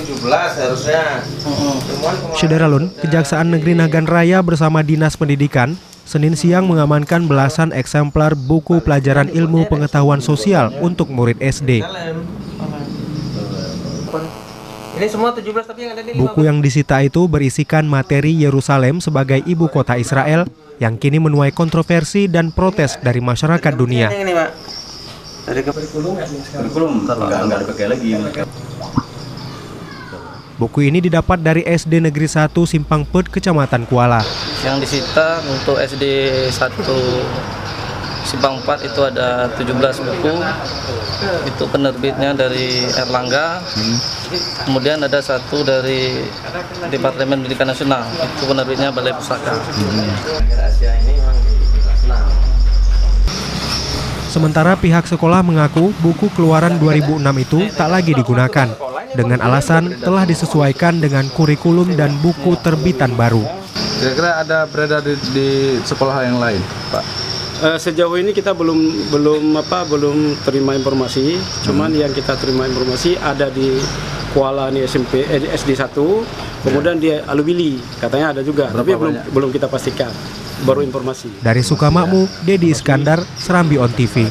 17 harusnya. Syederalun, Kejaksaan Negeri Nagan Raya bersama Dinas Pendidikan Senin siang mengamankan belasan eksemplar buku pelajaran ilmu pengetahuan sosial untuk murid SD. Ini semua 17 tapi yang ada di 15. Buku yang disita itu berisikan materi Yerusalem sebagai ibu kota Israel yang kini menuai kontroversi dan protes dari masyarakat dunia. Ini, Pak. Dari kurikulum enggak dipakai lagi. Buku ini didapat dari SD Negeri 1 Simpang Pet, Kecamatan Kuala. Yang disita untuk SD 1 Simpang 4 itu ada 17 buku. Itu penerbitnya dari Erlangga. Kemudian ada satu dari Departemen Pendidikan Nasional. Itu penerbitnya Balai Pusaka. Sementara pihak sekolah mengaku buku keluaran 2006 itu tak lagi digunakan dengan alasan telah disesuaikan dengan kurikulum dan buku terbitan baru. Kira-kira ada beredar di sekolah yang lain, Pak? Sejauh ini kita belum terima informasi. Cuman yang kita terima informasi ada di Kuala nih SD 1, kemudian di Alubili katanya ada juga, tapi belum kita pastikan. Baru informasi. Dari Sukamakmur, Dedi Iskandar, Serambi On TV.